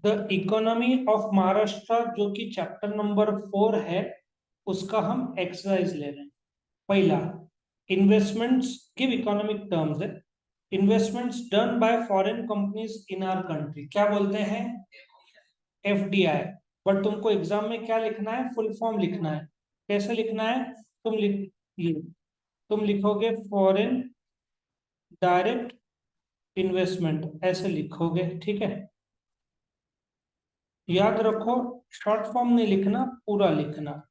The economy of Maharashtra, जो कि chapter number 4 है, उसका हम एक्सरसाइज ले रहे हैं। पहला, इन्वेस्टमेंट्स, गिव इकोनॉमिक टर्म्स है। Investments done by foreign companies in our country, क्या बोलते हैं? एफडीआई। बट तुमको एग्जाम में क्या लिखना है? फुल फॉर्म लिखना है। कैसे लिखना है? ये तुम लिखोगे फॉरेन डायरेक्ट इन्वेस्टमेंट, ऐसे लिखोगे, ठीक है। याद रखो, शॉर्ट फॉर्म नहीं लिखना, पूरा लिखना।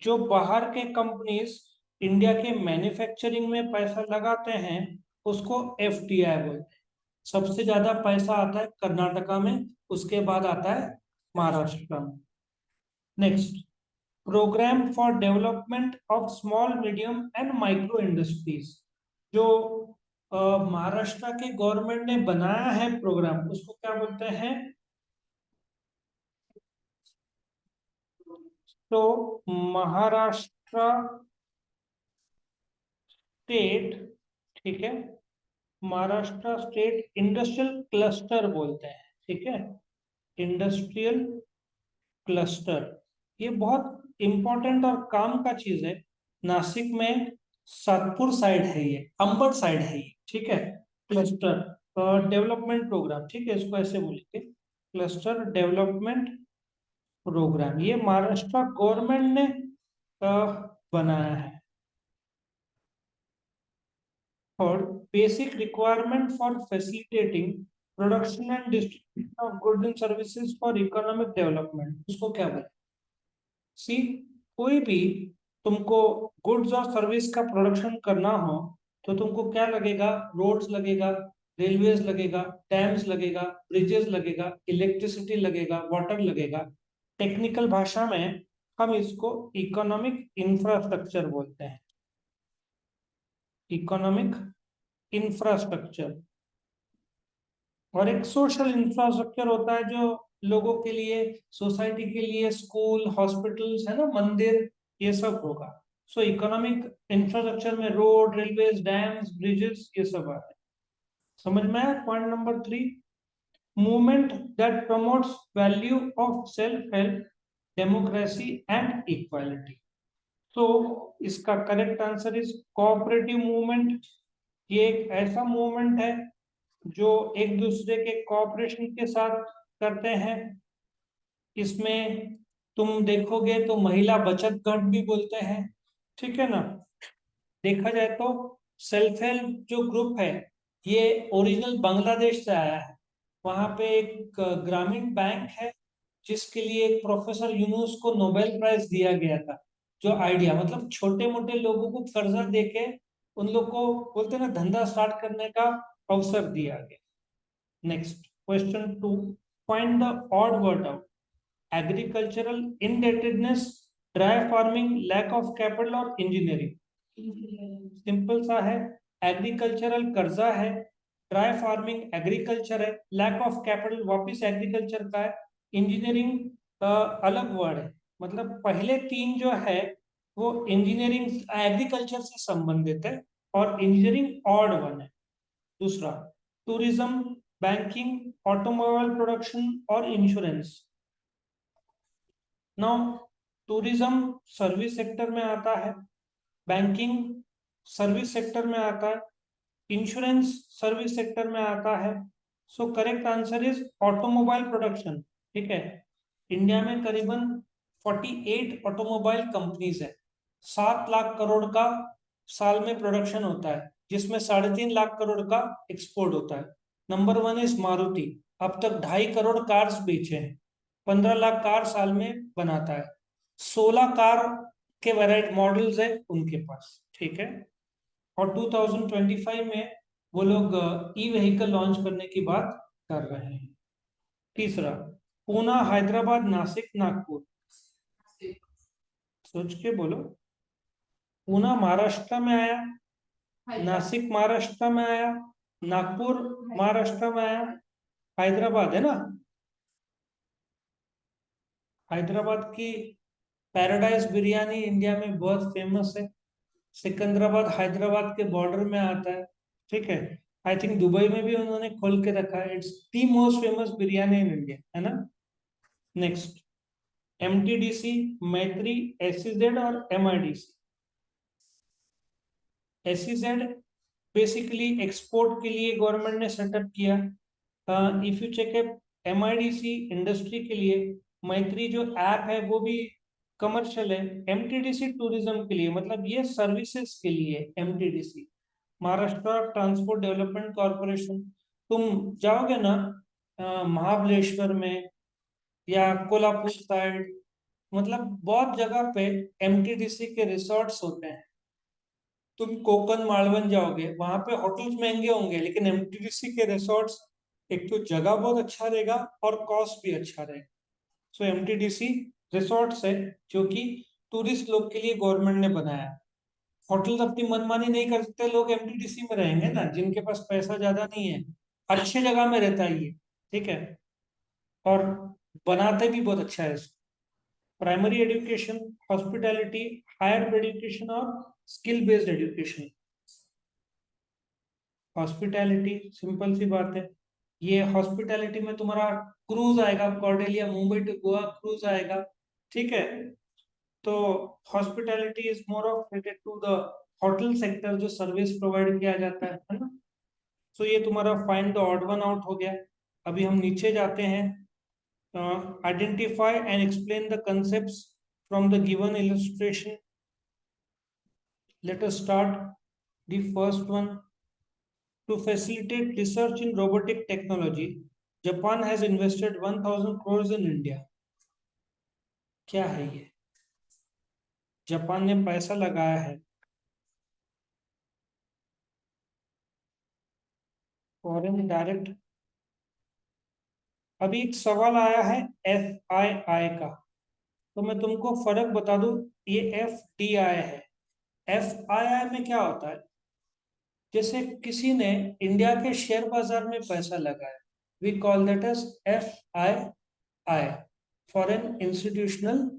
जो बाहर के कंपनीज इंडिया के मैन्युफैक्चरिंग में पैसा लगाते हैं, उसको एफडीआई बोलते हैं। सबसे ज्यादा पैसा आता है कर्नाटका में, उसके बाद आता है महाराष्ट्र में। Next, program for development of small medium and micro industries. जो महाराष्ट्र के गवर्नमेंट ने बनाया है प्रोग्राम, उसको क्या बोलते हैं? तो महाराष्ट्र स्टेट, ठीक है, महाराष्ट्र स्टेट इंडस्ट्रियल क्लस्टर बोलते हैं, ठीक है, इंडस्ट्रियल क्लस्टर। ये बहुत इंपॉर्टेंट और काम का चीज है। नासिक में सातपुर साइड है, ये अंबड साइड है ये, ठीक है। क्लस्टर डेवलपमेंट प्रोग्राम, ठीक है, इसको ऐसे बोलेंगे, क्लस्टर डेवलपमेंट प्रोग्राम। ये महाराष्ट्र गवर्नमेंट ने बनाया है। और basic requirement for facilitating production and distribution of goods and services for economic development, उसको क्या बोलते हैं? सी, कोई भी तुमको गुड्स और सर्विस का प्रोडक्शन करना हो, तो तुमको क्या लगेगा? रोड्स लगेगा, रेलवेज लगेगा, डैम्स लगेगा, ब्रिजेस लगेगा, इलेक्ट्रिसिटी लगेगा, वाटर लगेगा। टेक्निकल भाषा में हम इसको इकोनॉमिक इंफ्रास्ट्रक्चर बोलते हैं। Economic infrastructure. और एक सोशल इंफ्रास्ट्रक्चर होता है, जो लोगों के लिए, सोसाइटी के लिए, स्कूल, हॉस्पिटल्स है ना, मंदिर, ये सब होगा। सो इकोनॉमिक इंफ्रास्ट्रक्चर में रोड, रेलवेज, डैम्स, ब्रिजेस, ये सब आते हैं। समझ में आया? Point number 3, movement that promotes value of self help, democracy and equality. तो इसका correct answer is cooperative movement. ये एक ऐसा मूवमेंट है जो एक दूसरे के कोऑपरेशन के साथ करते हैं। इसमें तुम देखोगे तो महिला बचत गट भी बोलते हैं, ठीक है ना। देखा जाए तो सेल्फ हेल्प जो ग्रुप है, ये ओरिजिनल बांग्लादेश से आया है। वहां पे एक ग्रामीण बैंक है, जिसके लिए एक प्रोफेसर यूनुस को नोबेल प्राइज दिया गया था। जो आइडिया, मतलब छोटे मोटे लोगों को कर्जा देके उन लोग को, बोलते हैं ना, धंधा स्टार्ट करने का अवसर दिया गया। Next, question 2. Find the odd word out. Agricultural indebtedness, dry farming, lack of capital और engineering. सिंपल सा है, एग्रीकल्चरल कर्जा है, ड्राई फार्मिंग एग्रीकल्चर है, लैक ऑफ कैपिटल वापिस एग्रीकल्चर का है, इंजीनियरिंग अलग वर्ड है। मतलब पहले तीन जो है वो इंजीनियरिंग एग्रीकल्चर से संबंधित है, और इंजीनियरिंग ऑड वन है। दूसरा, टूरिज्म, बैंकिंग, ऑटोमोबाइल प्रोडक्शन और insurance. Now, tourism service sector में आता है, बैंकिंग सर्विस सेक्टर में आता है, इंश्योरेंस सर्विस सेक्टर में आता है। So correct answer is automobile production, ठीक है। इंडिया में करीबन 48 ऑटोमोबाइल कंपनीज है। 7 लाख करोड़ का साल में प्रोडक्शन होता है, जिसमें 3.5 लाख करोड़ का एक्सपोर्ट होता है। नंबर 1 इज मारुति, अब तक 2.5 करोड़ कार्स बेचे हैं, 15 लाख कार साल में बनाता है। 16 कार के वेराइट मॉडल्स है उनके पास, ठीक है। और 2025 में वो लोग ई व्हीकल लॉन्च करने की बात कर रहे हैं। तीसरा, पूना, हैदराबाद, नासिक, नागपुर। सोच के बोलो। पूना महाराष्ट्र में आया, नासिक महाराष्ट्र में आया, नागपुर महाराष्ट्र में आया, हैदराबाद है ना। हैदराबाद की पैराडाइज बिरयानी इंडिया में बहुत फेमस है। सिकंदराबाद हैदराबाद के बॉर्डर में आता है, ठीक है। आई थिंक दुबई में भी उन्होंने खोल के रखा है। It's the most famous biryani in India, है ना। नेक्स्ट, एमटीडीसी, मैत्री, एसईजेड और एमआईडीसी। एसईजेड बेसिकली एक्सपोर्ट के लिए गवर्नमेंट ने सेटअप किया। If you check MIDC industry के लिए। मैत्री जो ऐप है वो भी कमर्शियल है। एमटीडीसी टूरिज्म के लिए, मतलब ये सर्विसेज के लिए। MTDC Maharashtra transport development corporation. तुम जाओगे ना महाबलेश्वर में या कोल्हापुर साइड, मतलब बहुत जगह पे एमटीडीसी के रिसोर्ट्स होते हैं। तुम कोकन मालवन जाओगे, वहां पे होटल्स महंगे होंगे, लेकिन एमटीडीसी के रिसोर्ट्स, एक तो जगह बहुत अच्छा रहेगा और कॉस्ट भी अच्छा रहेगा। सो एमटीडीसी रिसोर्ट्स है जो कि टूरिस्ट लोग के लिए गवर्नमेंट ने बनाया। होटल्स अपनी मनमानी नहीं कर सकते, लोग एमटीडीसी में रहेंगे ना, जिनके पास पैसा ज्यादा नहीं है। अच्छी जगह में रहता है ये, ठीक है। और बनाते भी बहुत अच्छा है इसको। Primary education, hospitality, higher education और skill based education. Hospitality simple सी बात है। ये हॉस्पिटैलिटी में तुम्हारा क्रूज आएगा, Cordelia Mumbai to Goa cruise आएगा, ठीक है। तो hospitality is more of related to the hotel sector, जो सर्विस प्रोवाइड किया जाता है ना। सो ये तुम्हारा find the odd one out हो गया। अभी हम नीचे जाते हैं। Identify and explain the concepts from the given illustration. Let us start the first one. To facilitate research in robotic technology, Japan has invested 1000 crores in India. क्या है ये? जापान ने पैसा लगाया है फॉरेन डायरेक्ट। अभी एक सवाल आया है FII का, तो मैं तुमको फर्क बता दूं। ये FDI है। FII में क्या होता है? जैसे किसी ने इंडिया के शेयर बाजार में पैसा लगाया, we call that as FII, foreign institutional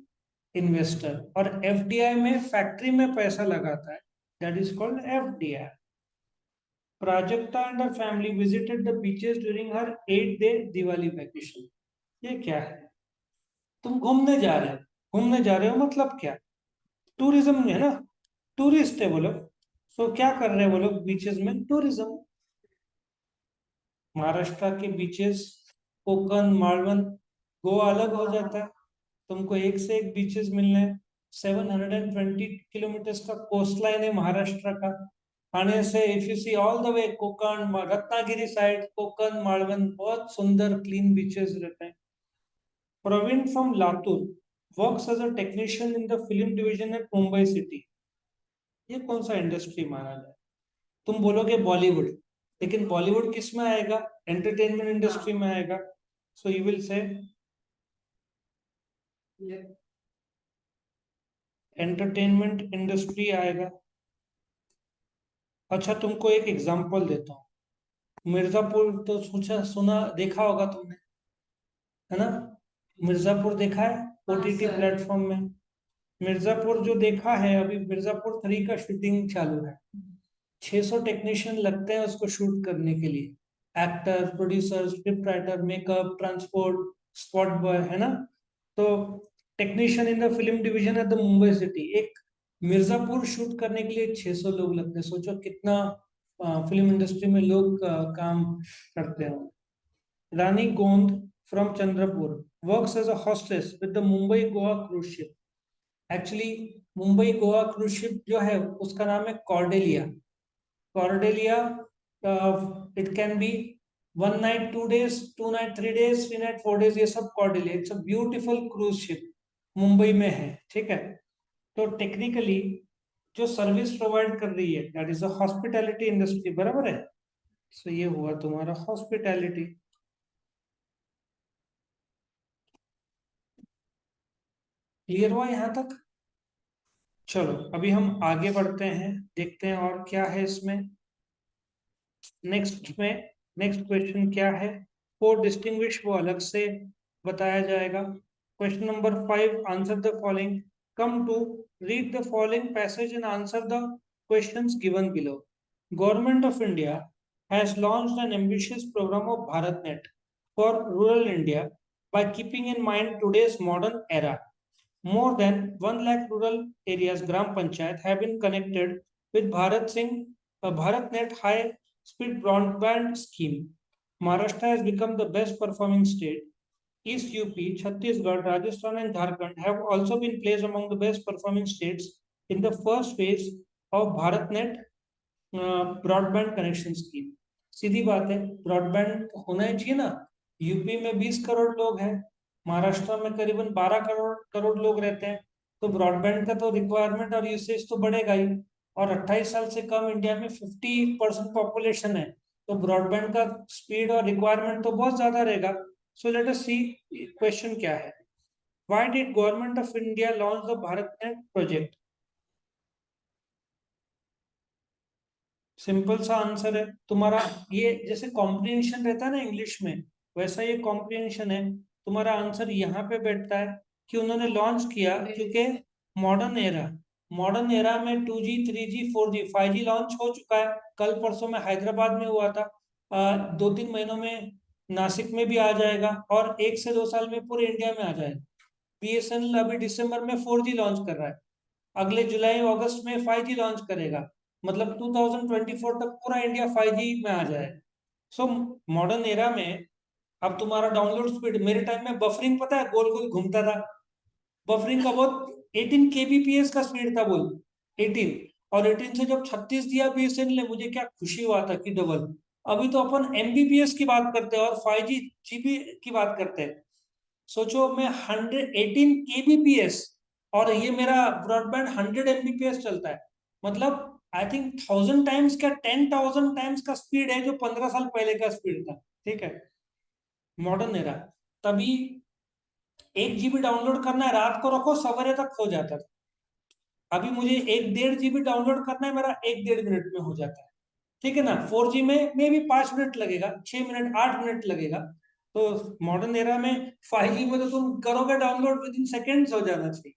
investor. और FDI में फैक्ट्री में पैसा लगाता है, that is called FDI। Prajakta and her family visited the beaches during her 8 day Diwali vacation. ये क्या है? तुम घूमने जा रहे हो मतलब क्या? टूरिज्म है ना, टूरिस्ट है वो लोग। सो क्या कर रहे हैं वो लोग बीचेस में? टूरिज्म। महाराष्ट्र के बीचेस, कोकन मालवन, गोवा अलग हो जाता है। तुमको एक से एक बीचेस मिलने हैं। 720 किलोमीटर का कोस्ट लाइन है महाराष्ट्र का। ठाणे से if you see all the way Konkan, Ratnagiri side, Konkan Malvan, बहुत सुंदर क्लीन बीचेस रहते हैं। Praveen from Latur works as a technician in the film division at Mumbai city. ये कौन सा इंडस्ट्री माना जाए? तुम बोलोगे बॉलीवुड, लेकिन बॉलीवुड किस में आएगा? एंटरटेनमेंट इंडस्ट्री में आएगा। So you will say entertainment industry आएगा। अच्छा, तुमको एक एग्जांपल देता हूँ। मिर्जापुर तो सोचा सुना देखा होगा तुमने, है ना। मिर्जापुर देखा है OTT प्लेटफॉर्म में। मिर्जापुर जो देखा है, अभी मिर्जापुर 3 का शूटिंग चालू है। 600 टेक्नीशियन लगते हैं उसको शूट करने के लिए। Actor, producer, script writer, makeup, transport, spot boy, है ना। तो technician in the film division at the Mumbai city, एक मिर्जापुर शूट करने के लिए 600 लोग लगते हैं। सोचो कितना फिल्म इंडस्ट्री में लोग काम करते हैं। Rani Gond from Chandrapur works as a hostess with the Mumbai Goa cruise ship. Actually Mumbai Goa cruise ship जो है उसका नाम है Cordelia. Cordelia, it can be 1 night 2 days, 2 night 3 days, 3 night 4 days, ये सब Cordelia। It's a beautiful cruise ship, Mumbai में है, ठीक है। तो टेक्निकली जो सर्विस प्रोवाइड कर रही है, that is a hospitality industry, बराबर है। सो ये हुआ तुम्हारा हॉस्पिटैलिटी। क्लियर हुआ यहाँ तक? चलो अभी हम आगे बढ़ते हैं, देखते हैं और क्या है इसमें। नेक्स्ट क्वेश्चन क्या है? फोर डिस्टिंग्विश, वो अलग से बताया जाएगा। Question number 5, answer the following. Come to read the following passage and answer the questions given below. Government of India has launched an ambitious program of BharatNet for rural India by keeping in mind today's modern era. More than 1 lakh rural areas Gram Panchayat have been connected with BharatNet high-speed broadband scheme. Maharashtra has become the best performing state. East UP, Chhattisgarh, Rajasthan, and Jharkhand have also been placed among the best performing states in the first phase of BharatNet broadband connection scheme. सीधी बात है, broadband होना ही चाहिए ना. UP में 20 करोड़ लोग हैं, महाराष्ट्र में करीबन 12 करोड़ लोग रहते हैं, तो ब्रॉडबैंड का तो रिक्वायरमेंट और यूसेज तो बढ़ेगा ही. और 28 साल से कम इंडिया में 50% पॉपुलेशन है, तो ब्रॉडबैंड का स्पीड और रिक्वायरमेंट तो बहुत ज्यादा रहेगा. सो लेट अस सी क्वेश्चन क्या है. Why did government of India launch the BharatNet project? Simple सा आंसर है तुम्हारा. ये जैसे कॉम्प्रिहेंशन रहता है ना इंग्लिश में, वैसा ये कॉम्प्रिहेंशन है. तुम्हारा आंसर यहाँ पे बैठता है कि उन्होंने लॉन्च किया क्योंकि मॉडर्न एरा में 2G 3G 4G 5G launch हो चुका है. कल परसों में हैदराबाद में हुआ था, 2-3 महीनों में नासिक में भी आ जाएगा, और 1 से 2 साल में पूरे इंडिया में आ जाएगा. BSNL अभी दिसंबर में 4G लॉन्च कर रहा है, अगले जुलाई अगस्त में 5G लॉन्च करेगा. मतलब 2024 तक पूरा इंडिया 5G में आ जाए. सो मॉडर्न एरा में अब तुम्हारा डाउनलोड स्पीड, मेरे टाइम में बफरिंग पता है गोल गोल घूमता था. बफरिंग का बहुत 18 kbps का स्पीड था, बोल 18. और 18 से जब 36 दिया BSNL ने, मुझे क्या खुशी हुआ था कि डबल. अभी तो अपन MBPS की बात करते हैं और 5G GB की बात करते हैं. सोचो, मैं 118 kbps और ये मेरा ब्रॉडबैंड 100 Mbps चलता है. मतलब आई थिंक 1000 टाइम्स क्या 10,000 टाइम्स का स्पीड है जो 15 साल पहले का स्पीड था. ठीक है, मॉडर्न एरा. तभी 1 GB डाउनलोड करना है, रात को रखो सवेरे तक हो जाता था. अभी मुझे 1-1.5 GB डाउनलोड करना है, मेरा 1-1.5 मिनट में हो जाता है. ठीक है ना. 4G में भी 5 मिनट लगेगा, 6 मिनट 8 मिनट लगेगा. तो मॉडर्न एरा में 5G में तो तुम करोगे डाउनलोड विद इन सेकेंड्स हो जाना चाहिए.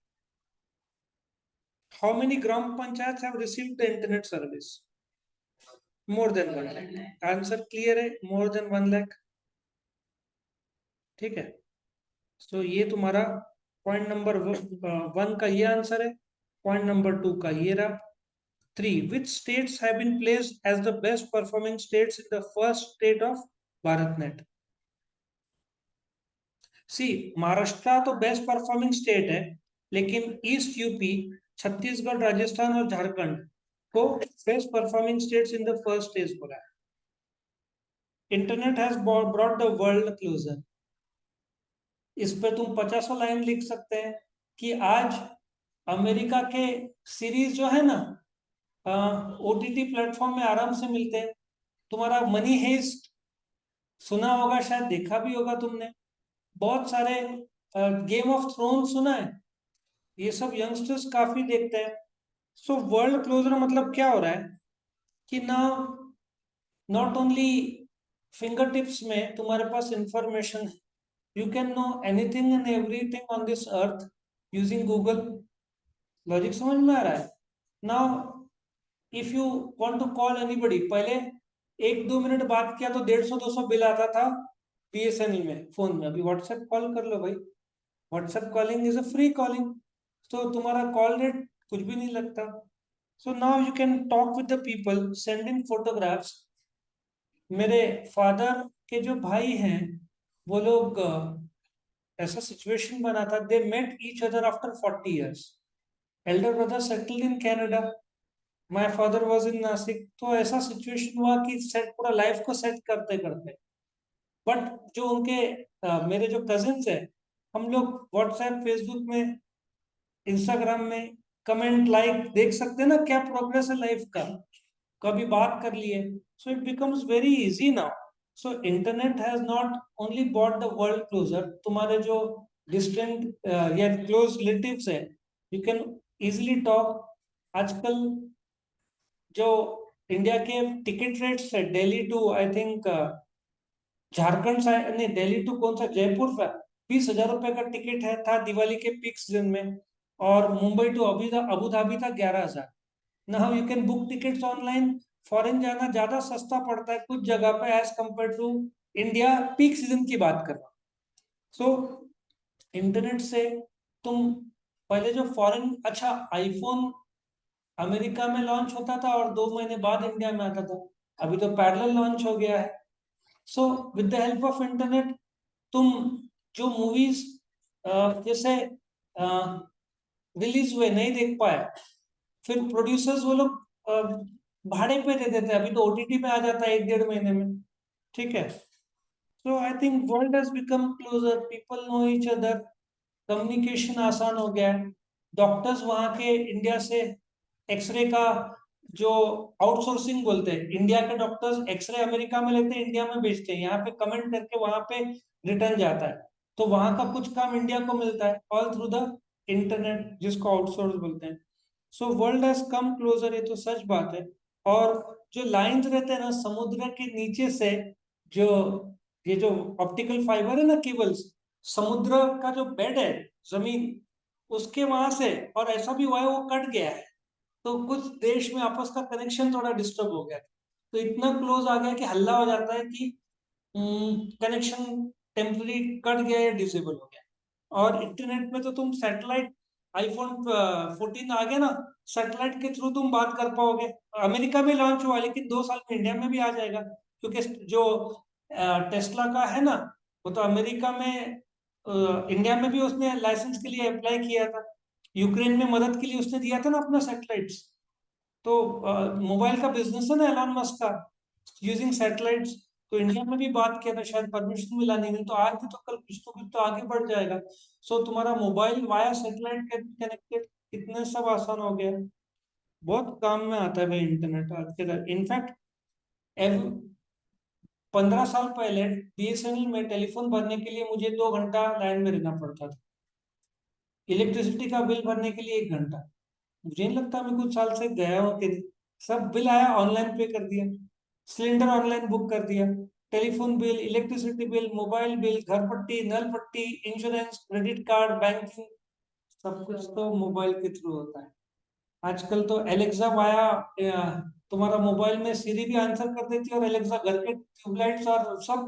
How many gram panchayat have received the internet service? More than 1 lakh. Answer clear है, मोर देन 1 लाख. ठीक है. सो ये तुम्हारा पॉइंट नंबर 1 का ये आंसर है. पॉइंट नंबर 2 का ये रहा. 3. Which states have been placed as the best performing states in the first state of BharatNet? सी, महाराष्ट्र तो बेस्ट परफॉर्मिंग स्टेट है, लेकिन ईस्ट यूपी, छत्तीसगढ़, राजस्थान और झारखंड को best performing states in the first stage बोला है. Internet has brought the world closer. इस पे तुम 50 लाइन लिख सकते हैं कि आज अमेरिका के सीरीज जो है ना, OTT प्लेटफॉर्म में आराम से मिलते हैं. तुम्हारा मनी हेस्ट सुना होगा, शायद देखा भी होगा तुमने. बहुत सारे गेम ऑफ थ्रोन सुना है, ये सब यंगस्टर्स काफी देखते हैं. सो वर्ल्ड क्लोजर मतलब क्या हो रहा है कि ना, नॉट ओनली फिंगर टिप्स में तुम्हारे पास इंफॉर्मेशन है, you can know anything and everything on this earth using Google. Logic समझ में आ रहा है. Now if you want to call anybody, पहले 1-2 मिनट बात किया तो 150-200 बिल आता था BSNL में फोन में. अभी व्हाट्सएप कॉल कर लो भाई, WhatsApp calling is a free calling, तो तुम्हारा कॉल रेट कुछ भी नहीं लगता. So now you can talk with the people, send in photographs. मेरे फादर के जो भाई हैं, वो लोग ऐसा सिचुएशन बना था, they met each other after 40 years. Elder brother settled in Canada, my father was in Nasik. तो ऐसा सिचुएशन हुआ कि सेट पूरा लाइफ को सेट करते करते. बट जो उनके मेरे जो कजिन्स है, हम लोग व्हाट्सएप, फेसबुक में, इंस्टाग्राम में कमेंट लाइक देख सकते हैं ना, क्या प्रोग्रेस है लाइफ का, कभी बात कर लिए. So it becomes very easy now. So internet has not only brought the world closer. तुम्हारे जो डिस्टेंट या क्लोज रिलेटिव्स है, यू कैन इजिली टॉक. आजकल जो इंडिया के टिकट रेट्स है, Delhi to I think Jharkhand से, नहीं दिल्ली टू कौन सा, जयपुर का 20,000 रुपए का टिकट है, था दिवाली के पीक सीजन में. और मुंबई टू अबू धाबी था 11,000. Now you can book tickets online foreign जाना ज्यादा सस्ता पड़ता है कुछ जगह पे as compare to India, peak season की बात कर रहा हूँ। सो इंटरनेट से तुम पहले जो फॉरेन, अच्छा आईफोन अमेरिका में लॉन्च होता था और 2 महीने बाद इंडिया में आता था, अभी तो पैरेलल लॉन्च हो गया है। So with the help of internet तुम जो मूवीज जैसे रिलीज हुए नहीं देख पाए, फिर प्रोड्यूसर्स वो लोग भाड़े पे दे देते हैं, अभी तो ओटीटी में आ जाता है 1 डेढ़ महीने में। ठीक है। So I think world has become closer, people know each other, communication आसान हो गया है। डॉक्टर्स वहाँ के इंडिया से एक्सरे का जो आउटसोर्सिंग बोलते हैं, इंडिया के डॉक्टर्स एक्सरे अमेरिका में लेते हैं, इंडिया में बेचते हैं, यहाँ पे कमेंट करके वहाँ पे रिटर्न जाता है, तो वहाँ का कुछ काम इंडिया को मिलता है ऑल थ्रू द इंटरनेट, जिसको आउटसोर्स बोलते हैं। So world has come closer, ये तो सच बात है। और जो लाइंस रहते हैं ना समुद्र के नीचे से, जो ये जो ऑप्टिकल फाइबर है ना, केबल्स, समुद्र का जो बेड है, जमीन, उसके वहां से, और ऐसा भी हुआ है वो कट गया है, तो कुछ देश में आपस का कनेक्शन थोड़ा डिस्टर्ब हो गया, तो इतना क्लोज आ गया कि हल्ला हो जाता है कि कनेक्शन टेम्पररी कट गया या डिसेबल हो गया। और इंटरनेट में तो तुम सैटेलाइट, आईफोन 14 आ गया ना, सैटेलाइट के थ्रू तुम बात कर पाओगे। अमेरिका में लॉन्च हुआ लेकिन 2 साल में इंडिया में भी आ जाएगा, क्योंकि जो टेस्ला का है ना, वो तो अमेरिका में, इंडिया में भी उसने लाइसेंस के लिए अप्लाई किया था, यूक्रेन में मदद के लिए उसने दिया था ना अपना सैटेलाइट्स। तो मोबाइल का बिजनेस है ना एलॉन मस्क का, यूजिंग सैटेलाइट्स, तो इंडिया में भी बात किया था, शायद परमिशन मिला नहीं, तो आज भी तो कल कुछ तो आगे बढ़ जाएगा। सो तुम्हारा मोबाइल वाया सैटेलाइट कनेक्टेड, कितने सब आसान हो गया है। बहुत काम में आता है भाई इंटरनेट आज के दिन। इनफैक्ट 15 साल पहले बीएसएनएल में टेलीफोन भरने के लिए मुझे 2 घंटा लाइन में रहना पड़ता था, इलेक्ट्रिसिटी का बिल भरने के लिए 1 घंटा। मुझे नहीं लगता मैं कुछ साल से गया हूँ कि सब बिल आया ऑनलाइन पे कर दिया, सिलेंडर ऑनलाइन बुक कर दिया, telephone bill, electricity bill, mobile bill, घर पट्टी, नल पट्टी, इंश्योरेंस, क्रेडिट कार्ड, बैंकिंग, सब कुछ तो मोबाइल के थ्रू होता है। आजकल तो एलेक्सा आया, तुम्हारा मोबाइल में सीरी भी आंसर कर देती है, और एलेक्सा घर के ट्यूबलाइट्स और सब,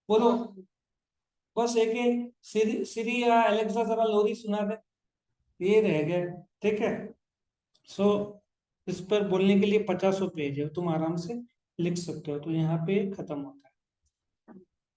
बोलो, बस एक ही सीरी, सीरी या एलेक्सा जरा लोरी सुना दे, ये रह गया। ठीक है। सो इस पर बोलने के लिए 50 पेज है, तुम आराम से लिख सकते हो, तो यहाँ पे खत्म होता है।